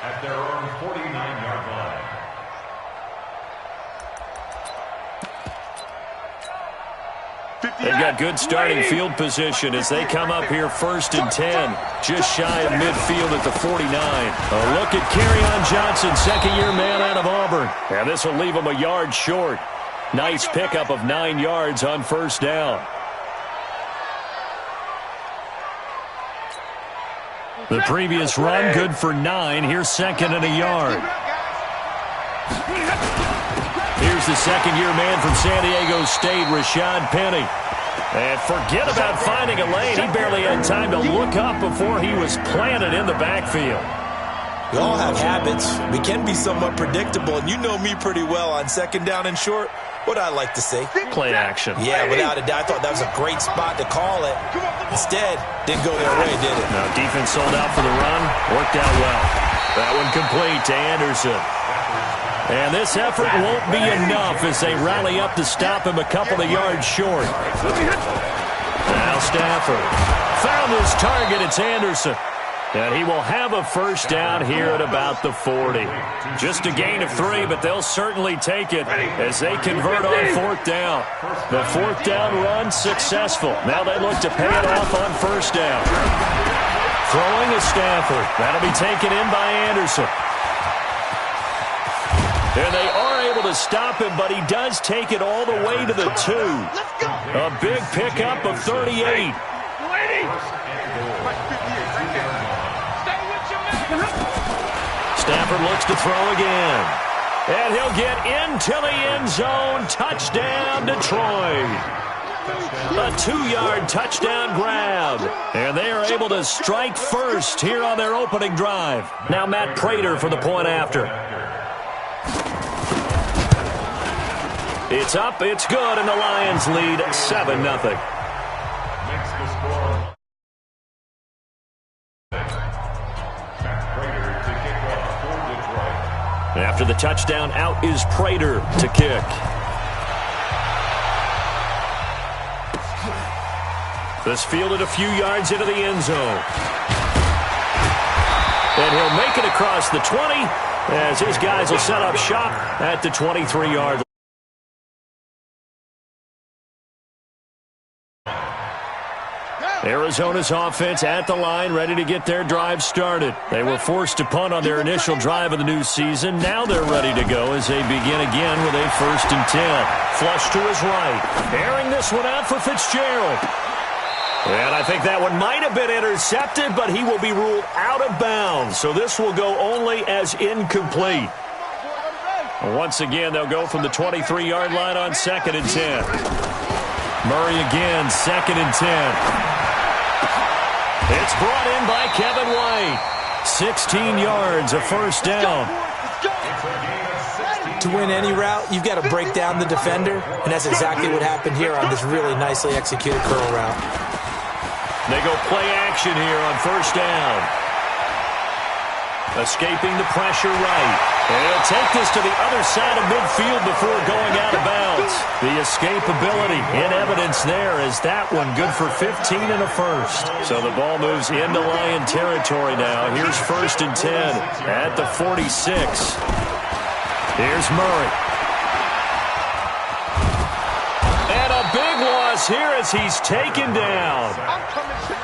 At their own 49-yard line. They've got good starting field position as they come up here 1st and 10, just shy of midfield at the 49. A look at Kerryon Johnson, second-year man out of Auburn. And this will leave him a yard short. Nice pickup of 9 yards on 1st down. The previous run, good for 9. Here's 2nd and a yard. Here's the second-year man from San Diego State, Rashad Penny. And forget about finding a lane. He barely had time to look up before he was planted in the backfield. We all have habits. We can be somewhat predictable, and you know me pretty well on 2nd down and short. What I like to say? Play action. Yeah, without a doubt. I thought that was a great spot to call it. Instead, didn't go their way, did it? Now, defense sold out for the run. Worked out well. That one complete to Anderson. And this effort won't be enough as they rally up to stop him a couple of yards short. Now Stafford found his target. It's Anderson. And he will have a 1st down here at about the 40. Just a gain of 3, but they'll certainly take it as they convert on 4th down. The 4th down run successful. Now they look to pay it off on 1st down. Throwing is Stafford. That'll be taken in by Anderson. And they are able to stop him, but he does take it all the way to the 2. A big pickup of 38. Stafford looks to throw again. And he'll get into the end zone. Touchdown, Detroit. A 2-yard touchdown grab. And they are able to strike first here on their opening drive. Now Matt Prater for the point after. It's up, it's good, and the Lions lead 7-0. After the touchdown, out is Prater to kick. This fielded a few yards into the end zone. And he'll make it across the 20 as his guys will set up shop at the 23-yard line. Arizona's offense at the line, ready to get their drive started. They were forced to punt on their initial drive of the new season. Now they're ready to go as they begin again with a 1st and 10. Flush to his right. Airing this one out for Fitzgerald. And I think that one might have been intercepted, but he will be ruled out of bounds. So this will go only as incomplete. Once again, they'll go from the 23-yard line on 2nd and 10. Murray again, 2nd and 10. It's brought in by Kevin White. 16 yards, a 1st down. To win any route, you've got to break down the defender, and that's exactly what happened here on this really nicely executed curl route. They go play action here on 1st down. Escaping the pressure right. And he'll take this to the other side of midfield before going out of bounds. The escapability in evidence there is that one good for 15 and a 1st. So the ball moves into Lion territory now. Here's 1st and 10 at the 46. Here's Murray. And a big loss here as he's taken down.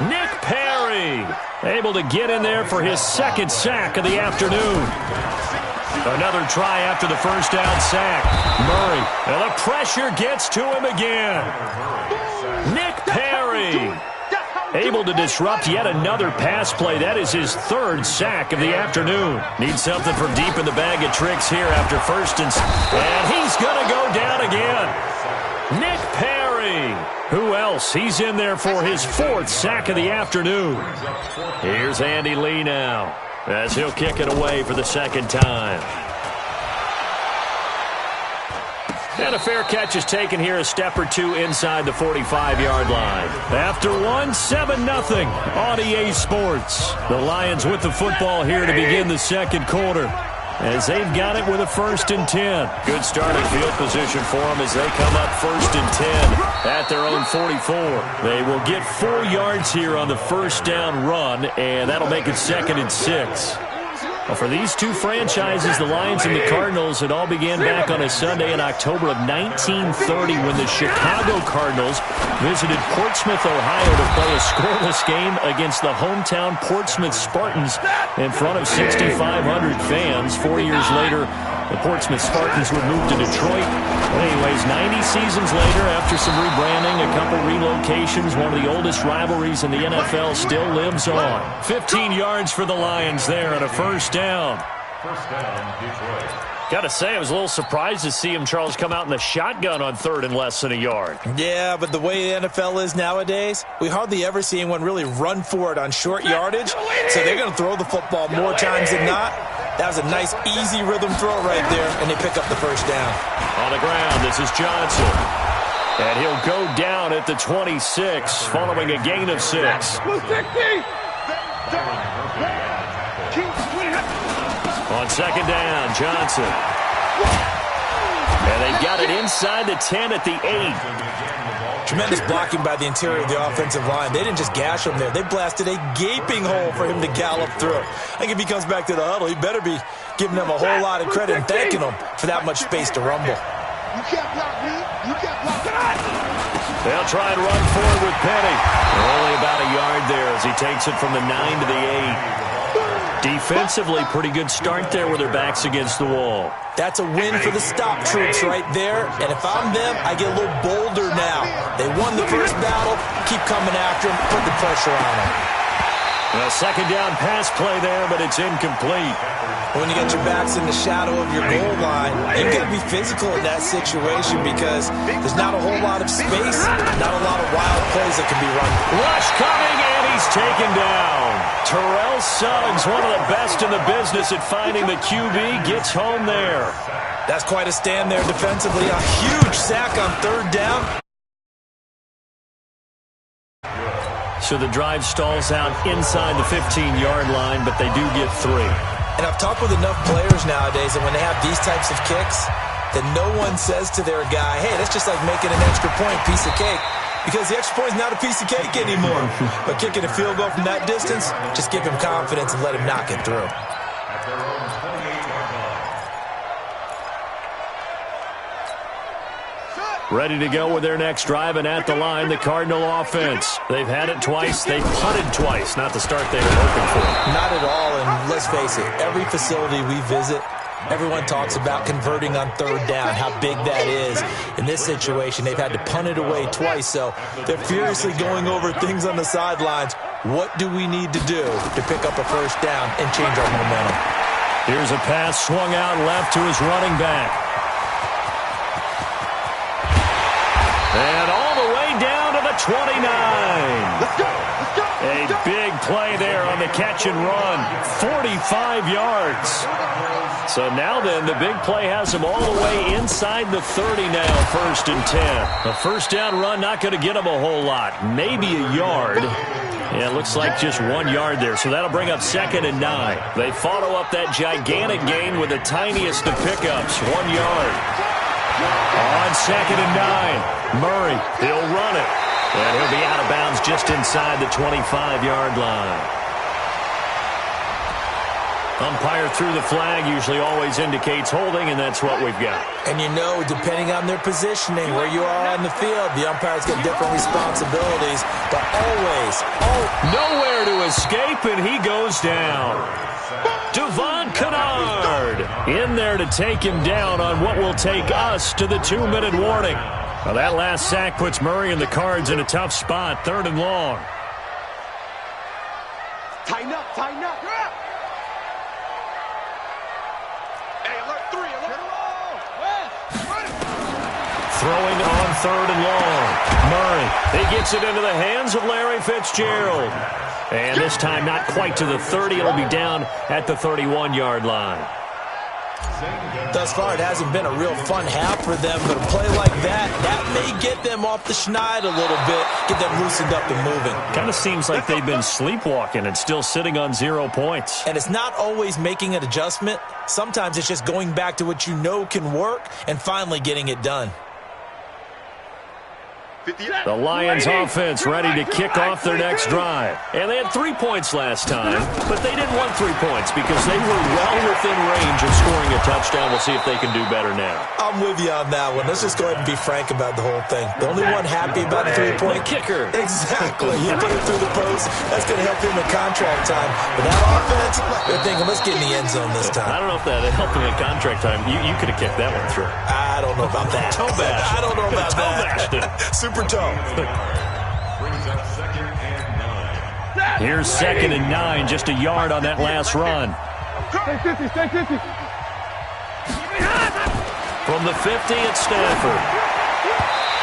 Nick Perry able to get in there for his 2nd sack of the afternoon. Another try after the 1st down sack. Murray, and the pressure gets to him again. Nick Perry able to disrupt yet another pass play. That is his 3rd sack of the afternoon. Needs something from deep in the bag of tricks here after 1st and he's going to go down again. Nick Perry. Who else? He's in there for his 4th sack of the afternoon. Here's Andy Lee now as he'll kick it away for the 2nd time. And a fair catch is taken here, a step or two inside the 45-yard line. After one, 7-0 on EA Sports. The Lions with the football here to begin the 2nd quarter, as they've got it with a 1st and 10. Good starting field position for them as they come up 1st and 10 at their own 44. They will get 4 yards here on the 1st down run, and that'll make it 2nd and 6. Well, for these two franchises, the Lions and the Cardinals, it all began back on a Sunday in October of 1930 when the Chicago Cardinals visited Portsmouth, Ohio to play a scoreless game against the hometown Portsmouth Spartans in front of 6,500 fans. 4 years later, the Portsmouth Spartans would move to Detroit. But anyways, 90 seasons later, after some rebranding, a couple relocations, one of the oldest rivalries in the NFL still lives on. 15 yards for the Lions there and a first down. First down, Detroit. Got to say, I was a little surprised to see him, Charles, come out in the shotgun on 3rd and less than a yard. Yeah, but the way the NFL is nowadays, we hardly ever see anyone really run for it on short yardage. So they're going to throw the football more times than not. That was a nice, easy rhythm throw right there, and they pick up the first down. On the ground, this is Johnson. And he'll go down at the 26, following a gain of 6. On 2nd down, Johnson. And they got it inside the 10 at the 8. Tremendous blocking by the interior of the offensive line. They didn't just gash him there. They blasted a gaping hole for him to gallop through. I think if he comes back to the huddle, he better be giving them a whole lot of credit and thanking them for that much space to rumble. You can't block me. You can't block me. They'll try and run forward with Penny. Only about a yard there as he takes it from the 9 to the 8. Defensively, pretty good start there with their backs against the wall. That's a win for the stop troops right there. And if I'm them, I get a little bolder now. They won the first battle. Keep coming after them. Put the pressure on them. A 2nd down pass play there, but it's incomplete. When you get your backs in the shadow of your goal line, you've got to be physical in that situation because there's not a whole lot of space, not a lot of wild plays that can be run. Rush coming, and he's taken down. Terrell Suggs, one of the best in the business at finding the QB, gets home there. That's quite a stand there defensively. A huge sack on 3rd down. So the drive stalls out inside the 15-yard line, but they do get 3. And I've talked with enough players nowadays that when they have these types of kicks, that no one says to their guy, hey, that's just like making an extra point, piece of cake. Because the extra point is not a piece of cake anymore. But kicking a field goal from that distance, just give him confidence and let him knock it through. At their own 28-yard line. Ready to go with their next drive, and at the line, the Cardinal offense. They've had it twice. They've punted twice. Not the start they were hoping for. Not at all, and let's face it, every facility we visit, everyone talks about converting on 3rd down, how big that is. In this situation, they've had to punt it away twice, so they're furiously going over things on the sidelines. What do we need to do to pick up a first down and change our momentum? Here's a pass swung out left to his running back. And all the way down to the 29. Let's go. Let's go. A big play there on the catch and run. 45 yards. So now then, the big play has him all the way inside the 30 now, 1st and 10. A first down run not going to get him a whole lot. Maybe a yard. Yeah, it looks like just 1 yard there, so that'll bring up 2nd and 9. They follow up that gigantic gain with the tiniest of pickups, 1 yard. On 2nd and 9, Murray, he'll run it. And he'll be out of bounds just inside the 25-yard line. Umpire threw the flag, usually always indicates holding, and that's what we've got. And you know, depending on their positioning, where you are on the field, the umpire's got different responsibilities, but always, nowhere to escape, and he goes down. Devon Kennard in there to take him down on what will take us to the 2-minute warning. Well, that last sack puts Murray and the Cards in a tough spot, 3rd and long. Tighten up, tighten up. Hey, alert 3, alert. Throwing on 3rd and long. Murray, he gets it into the hands of Larry Fitzgerald. And this time not quite to the 30. It'll be down at the 31-yard line. Thus far, it hasn't been a real fun half for them, but a play like that may get them off the schneid a little bit, get them loosened up and moving. Kind of seems like they've been sleepwalking and still sitting on 0 points. And it's not always making an adjustment. Sometimes it's just going back to what you know can work and finally getting it done. The Lions offense ready to kick off their next drive. And they had 3 points last time, but they didn't want 3 points because they were well within range of scoring a touchdown. We'll see if they can do better now. I'm with you on that one. Let's just go ahead and be frank about the whole thing. The only one happy about the 3-point kicker. Exactly. You put it through the post. That's going to help him in contract time. But that offense, they're thinking, let's get in the end zone this time. I don't know if that helped him in contract time. You could have kicked that one through. I don't know about that. Toe bash. I don't know about that. Super toe. Brings up 2nd and 9. Here's 2nd and 9, just a yard on that last run. Stay 50. From the 50, it's Stafford.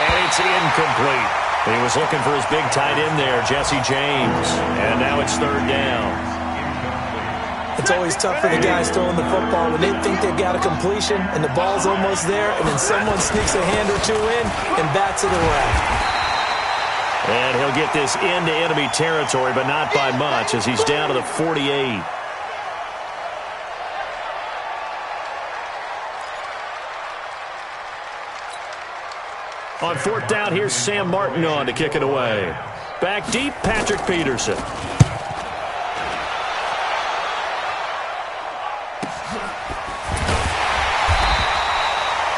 And it's incomplete. He was looking for his big tight end there, Jesse James. And now it's 3rd down. It's always tough for the guys throwing the football when they think they've got a completion and the ball's almost there, and then someone sneaks a hand or two in and bats it away. And he'll get this into enemy territory, but not by much as he's down to the 48. On 4th down, here's Sam Martin on to kick it away. Back deep, Patrick Peterson.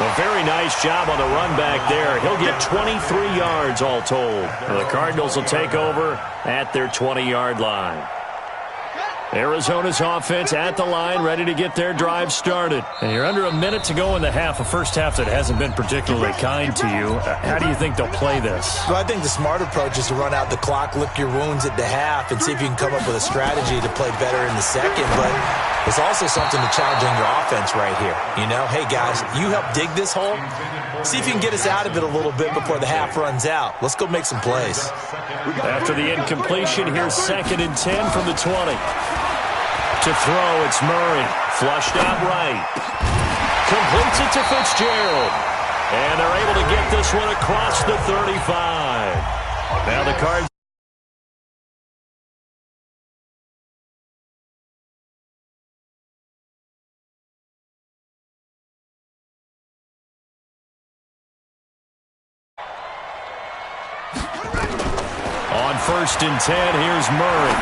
A very nice job on the run back there. He'll get 23 yards all told. The Cardinals will take over at their 20-yard line. Arizona's offense at the line, ready to get their drive started. And you're under a minute to go in the half, a first half that hasn't been particularly kind to you. How do you think they'll play this? Well, I think the smart approach is to run out the clock, lick your wounds at the half, and see if you can come up with a strategy to play better in the second. But it's also something to challenge on your offense right here. You know, hey, guys, you help dig this hole. See if you can get us out of it a little bit before the half runs out. Let's go make some plays. After the incompletion, here's 2nd and 10 from the 20. To throw, it's Murray. Flushed out right. Completes it to Fitzgerald. And they're able to get this one across the 35. Now the Cards. On 1st and 10, here's Murray.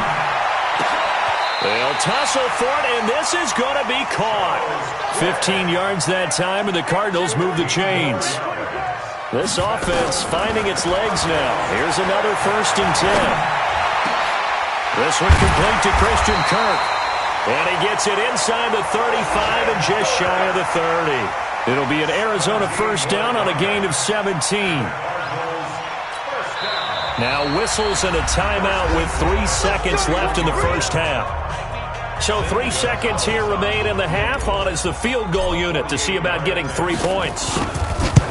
They'll tussle for it, and this is going to be caught. 15 yards that time, and the Cardinals move the chains. This offense finding its legs now. Here's another 1st and 10. This one complete to Christian Kirk. And he gets it inside the 35 and just shy of the 30. It'll be an Arizona 1st down on a gain of 17. Now whistles and a timeout with 3 seconds left in the first half. So 3 seconds here remain in the half on as the field goal unit to see about getting 3 points.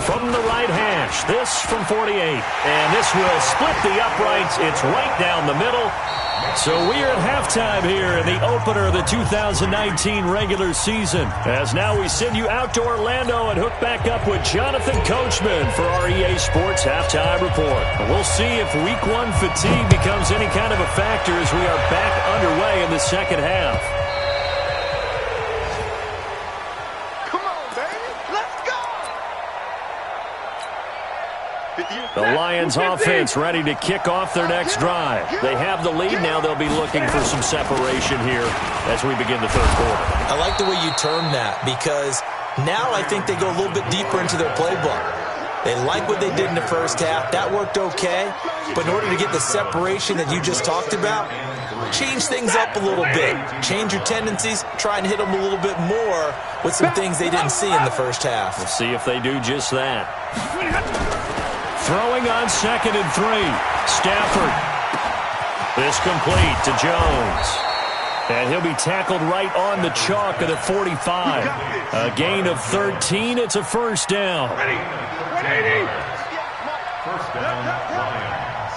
From the right hash, this from 48. And this will split the uprights. It's right down the middle. So we're at halftime here in the opener of the 2019 regular season. As now we send you out to Orlando and hook back up with Jonathan Coachman for our EA Sports Halftime Report. We'll see if Week 1 fatigue becomes any kind of a factor as we are back underway in the second half. The Lions offense ready to kick off their next drive. They have the lead. Now they'll be looking for some separation here as we begin the third quarter. I like the way you term that because now I think they go a little bit deeper into their playbook. They like what they did in the first half. That worked okay. But in order to get the separation that you just talked about, change things up a little bit. Change your tendencies. Try and hit them a little bit more with some things they didn't see in the first half. We'll see if they do just that. Throwing on 2nd and 3. Stafford. This complete to Jones. And he'll be tackled right on the chalk of the 45. A gain of 13. It's a 1st down. First down, Lions.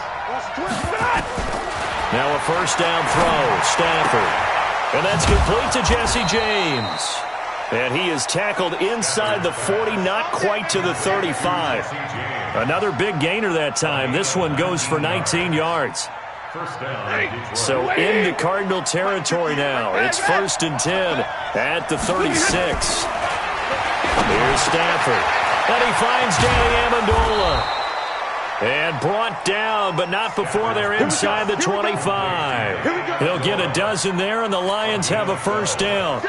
Now a 1st down throw. Stafford. And that's complete to Jesse James. And he is tackled inside the 40, not quite to the 35. Another big gainer that time. This one goes for 19 yards. First down. So into Cardinal territory now. It's 1st and 10 at the 36. Here's Stafford. And he finds Danny Amendola. And brought down, but not before they're inside the 25. He'll get a dozen there, and the Lions have a first down.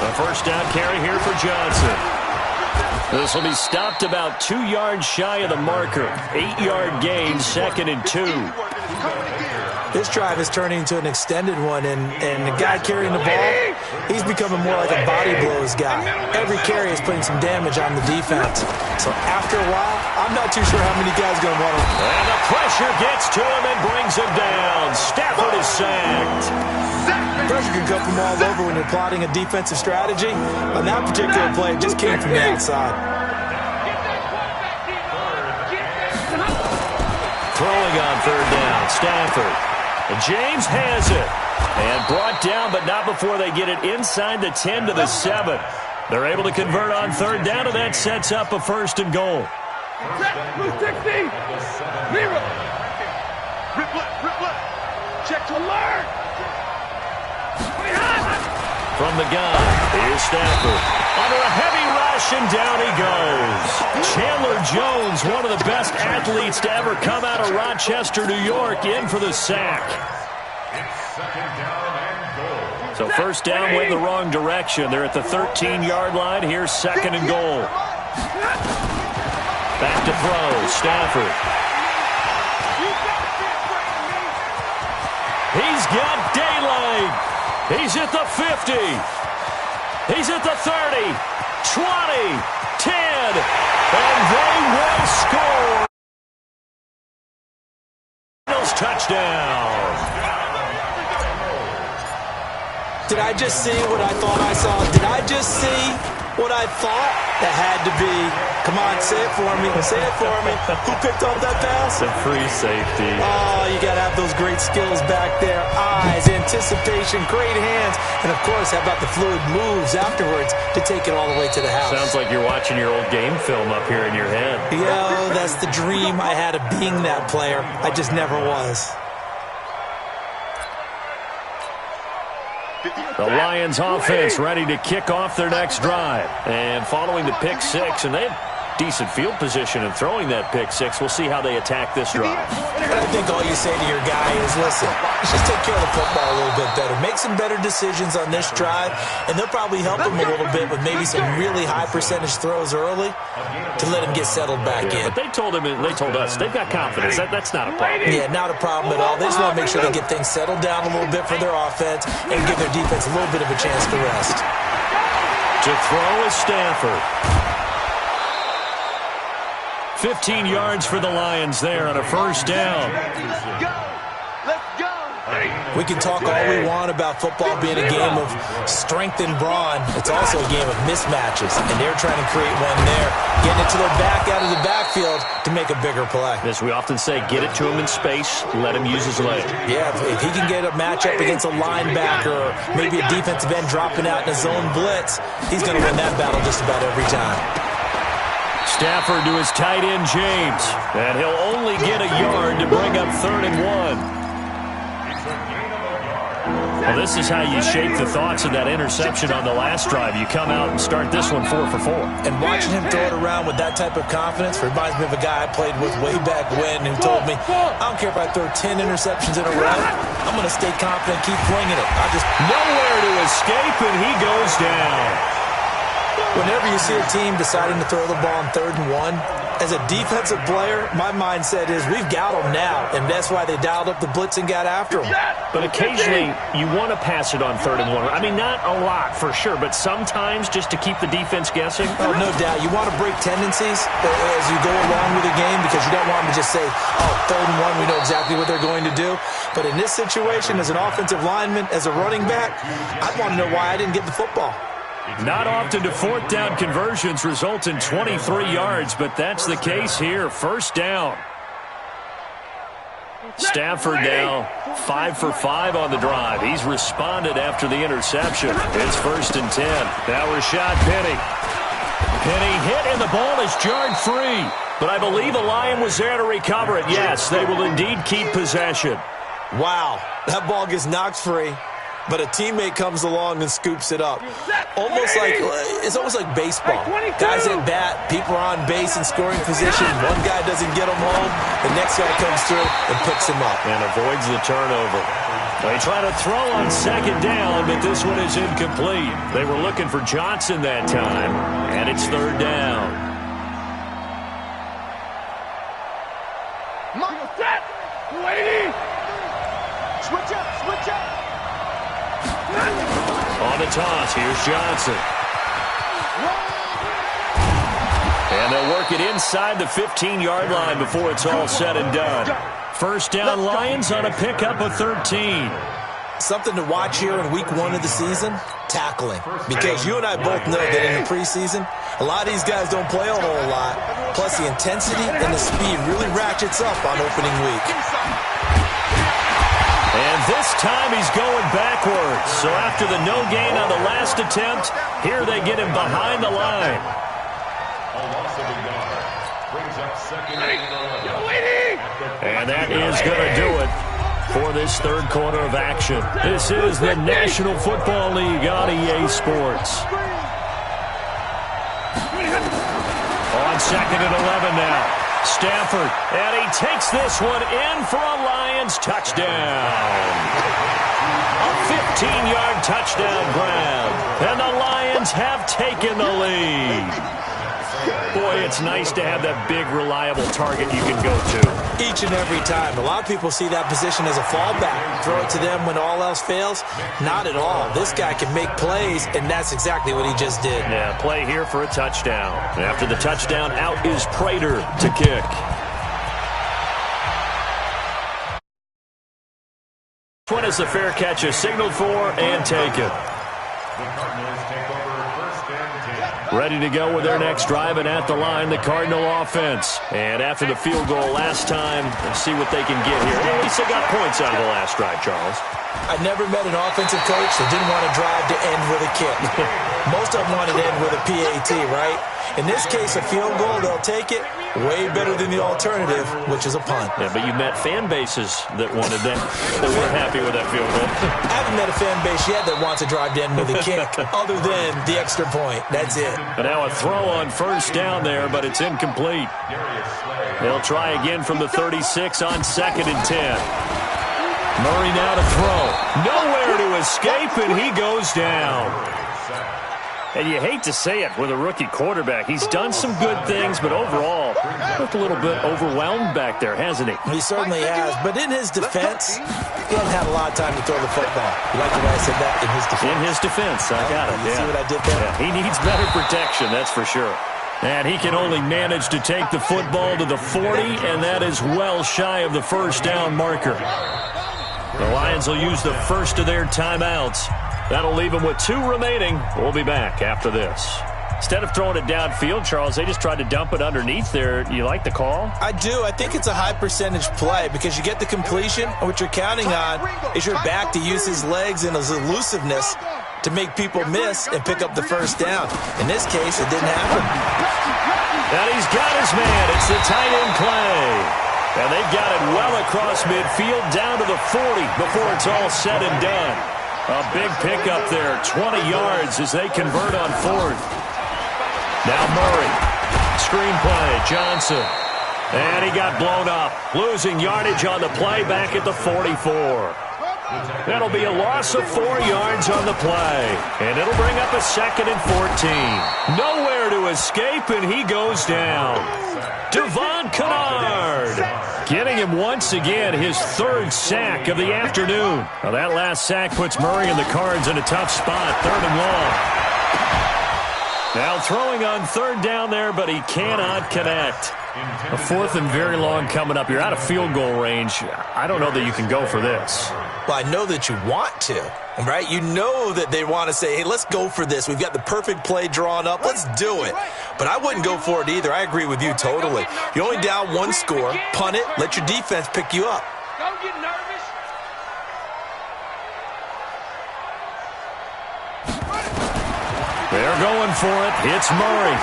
A first down carry here for Johnson. This will be stopped about 2 yards shy of the marker. 8-yard gain, 2nd and 2. This drive is turning into an extended one, and the guy carrying the ball, he's becoming more like a body blows guy. Every carry is putting some damage on the defense. So after a while, I'm not too sure how many guys are going to want to. And the pressure gets to him and brings him down. Stafford is sacked. Pressure can come from all over when you're plotting a defensive strategy. On that particular play, it just came from the outside. Throwing on third down, Stafford. And James has it. And brought down, but not before they get it inside the 10 to the 7. They're able to convert on third down, and that sets up a 1st and goal. Check to alert. From the gun, here's Stafford. Under a heavy rush, and down he goes. Chandler Jones, one of the best athletes to ever come out of Rochester, New York, in for the sack. So first down went in the wrong direction. They're at the 13-yard line. Here's 2nd and goal. Back to throw, Stafford. He's got daylight. He's at the 50. He's at the 30, 20, 10, and they will score. Touchdown. Did I just see what I thought I saw? Did I just see what I thought? That had to be. Come on, say it for me. Say it for me. Who picked up that pass? The free safety. Oh, you got to have those great skills back there. Eyes, anticipation, great hands. And, of course, how about the fluid moves afterwards to take it all the way to the house? Sounds like you're watching your old game film up here in your head. Yo, that's the dream I had of being that player. I just never was. The Lions offense ready to kick off their next drive. And following the pick six, and they have decent field position in throwing that pick six. We'll see how they attack this drive. I think all you say to your guy is, listen, let's just take care of the football a little bit better. Make some better decisions on this drive, and they'll probably help him a little bit with maybe some really high percentage throws early to let him get settled back in. But they told us, they've got confidence. That's not a problem. Yeah, not a problem at all. They just want to make sure they get things settled down a little bit for their offense and give their defense a little bit of a chance to rest. To throw is Stafford. 15 yards for the Lions there on a first down. We can talk all we want about football being a game of strength and brawn. It's also a game of mismatches, and they're trying to create one there, getting it to their back out of the backfield to make a bigger play. As we often say, get it to him in space, let him use his leg. Yeah, if he can get a matchup against a linebacker or maybe a defensive end dropping out in a zone blitz, he's going to win that battle just about every time. Stafford to his tight end, James. And he'll only get a yard to bring up 3rd and 1. Well, this is how you shape the thoughts of that interception on the last drive. You come out and start this one 4 for 4. And watching him throw it around with that type of confidence reminds me of a guy I played with way back when who told me, I don't care if I throw 10 interceptions in a row. I'm going to stay confident, keep flinging it. Nowhere to escape, and he goes down. Whenever you see a team deciding to throw the ball on 3rd and 1, as a defensive player, my mindset is we've got them now, and that's why they dialed up the blitz and got after them. But occasionally, you want to pass it on 3rd and 1. I mean, not a lot for sure, but sometimes just to keep the defense guessing. Oh, no doubt. You want to break tendencies as you go along with the game because you don't want them to just say, oh, 3rd and 1, we know exactly what they're going to do. But in this situation, as an offensive lineman, as a running back, I'd want to know why I didn't get the football. Not often do 4th down conversions result in 23 yards, but that's the case here. First down. Stafford now 5 for 5 on the drive. He's responded after the interception. It's 1st and 10. Now Rashad Penny. Penny hit, and the ball is jarred free. But I believe a Lion was there to recover it. Yes, they will indeed keep possession. Wow, that ball gets knocked free. but a teammate comes along and scoops it up. It's almost like baseball. Guys at bat, people are on base in scoring position. One guy doesn't get them home. The next guy comes through and picks him up. And avoids the turnover. They try to throw on second down, but this one is incomplete. They were looking for Johnson that time, and it's third down. Switch up. On the toss, here's Johnson. And they'll work it inside the 15-yard line before it's all said and done. First down Lions on a pickup of 13. Something to watch here in week 1 of the season, tackling. Because you and I both know that in the preseason, a lot of these guys don't play a whole lot. Plus the intensity and the speed really ratchets up on opening week. And this time he's going backwards. So after the no gain on the last attempt, here they get him behind the line. A loss of a yard. Brings up second and 11. And that is going to do it for this third quarter of action. This is the National Football League on EA Sports. On second and 11 now. Stafford, and he takes this one in for a Lions touchdown. A 15-yard touchdown grab, and the Lions have taken the lead. Boy, it's nice to have that big, reliable target you can go to. Each and every time. A lot of people see that position as a fallback. Throw it to them when all else fails. Not at all. This guy can make plays, and that's exactly what he just did. Yeah, play here for a touchdown. After the touchdown, out is Prater to kick. This one is a fair catch, is signaled for and taken. The Cardinals take over first and 10. Ready to go with their next drive, and at the line, the Cardinal offense. And after the field goal last time, let's see what they can get here. At least they got points out of the last drive, Charles. I never met an offensive coach that didn't want to drive to end with a kick. Most of them wanted to end with a PAT, right? In this case, a field goal, they'll take it. Way better than the alternative, which is a punt. Yeah, but you met fan bases that wanted that, that weren't happy with that field goal. I haven't met a fan base yet that wants to drive to end with a kick, other than the extra point. That's it. And now a throw on first down there, but it's incomplete. They'll try again from the 36 on second and 10. Murray now to throw. Nowhere to escape, and he goes down. And you hate to say it with a rookie quarterback. He's done some good things, but overall, looked a little bit overwhelmed back there, hasn't he? He certainly has. But in his defense, he hasn't had a lot of time to throw the football. You like the way I said that? In his defense. In his defense. I got it. You see what I did there? Yeah, he needs better protection, that's for sure. And he can only manage to take the football to the 40, and that is well shy of the first down marker. The Lions will use the first of their timeouts. That'll leave them with 2 remaining. We'll be back after this. Instead of throwing it downfield, Charles, they just tried to dump it underneath there. You like the call? I do. I think it's a high percentage play because you get the completion, and what you're counting on is your back to use his legs and his elusiveness to make people miss and pick up the first down. In this case, it didn't happen. And he's got his man. It's the tight end Clay. And they've got it well across midfield down to the 40 before it's all said and done. A big pickup there, 20 yards as they convert on fourth. Now Murray, screen play, Johnson. And he got blown up, losing yardage on the play back at the 44. That'll be a loss of 4 yards on the play. And it'll bring up a second and 14. Nowhere to escape, and he goes down. Devon Kennard getting him once again his 3rd sack of the afternoon. Now that last sack puts Murray and the Cards in a tough spot, 3rd and long. Now throwing on 3rd down there, but he cannot connect. A 4th and very long coming up. You're out of field goal range. I don't know that you can go for this. Well, I know that you want to, right? You know that they want to say, hey, let's go for this. We've got the perfect play drawn up. Let's do it. But I wouldn't go for it either. I agree with you totally. You're only down 1 score. Punt it. Let your defense pick you up. Don't get nervous. They're going for it. It's Murray.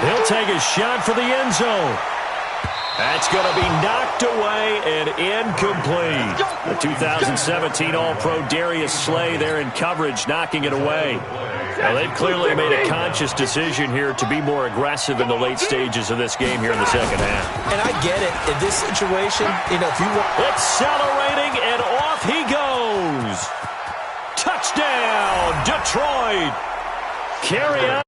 He'll take a shot for the end zone. That's going to be knocked away and incomplete. The 2017 All-Pro Darius Slay there in coverage, knocking it away. Now, they've clearly made a conscious decision here to be more aggressive in the late stages of this game here in the second half. And I get it. In this situation, if you want... Accelerating, and off he goes. Touchdown, Detroit. Carry on.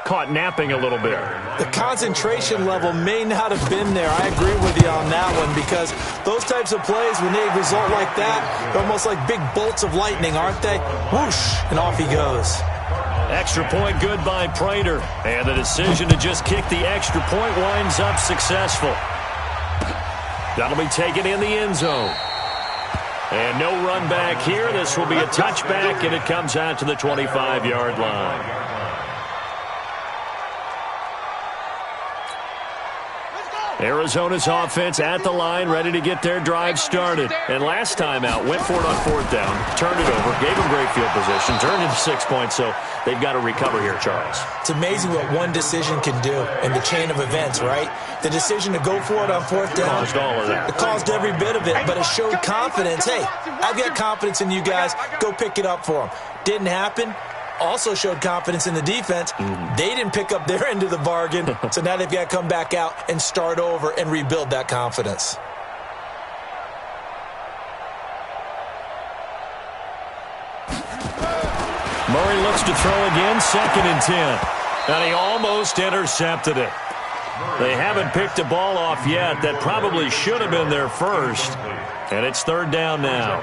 Caught napping a little bit. The concentration level may not have been there. I agree with you on that one, because those types of plays, when they result like that, they're almost like big bolts of lightning, aren't they? Whoosh, and off he goes. Extra point good by Prater. And the decision to just kick the extra point winds up successful. That'll be taken in the end zone. And no run back here. This will be a touchback, and it comes out to the 25-yard line. Arizona's offense at the line, ready to get their drive started. And last time out, went for it on fourth down, turned it over, gave them great field position, turned into 6 points, so they've got to recover here, Charles. It's amazing what one decision can do in the chain of events, right? The decision to go for it on fourth down. Caused all of that. It caused every bit of it, but it showed confidence. Hey, I've got confidence in you guys. Go pick it up for them. Didn't happen. Also showed confidence in the defense. They didn't pick up their end of the bargain, so now they've got to come back out and start over and rebuild that confidence. Murray looks to throw again, 2nd and 10. And he almost intercepted it. They haven't picked a ball off yet. That probably should have been their first. And it's 3rd down now.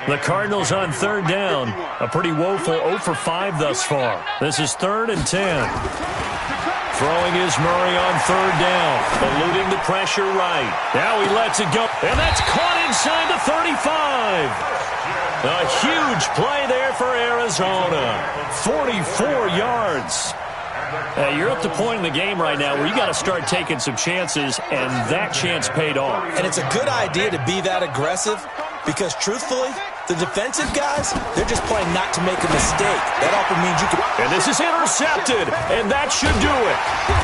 The Cardinals on 3rd down. A pretty woeful 0 for 5 thus far. This is 3rd and 10. Throwing is Murray on 3rd down. Eluding the pressure right. Now he lets it go. And that's caught inside the 35. A huge play there for Arizona. 44 yards. You're at the point in the game right now where you got to start taking some chances, and that chance paid off. And it's a good idea to be that aggressive because, truthfully, the defensive guys, they're just playing not to make a mistake. That often means you can... And this is intercepted, and that should do it.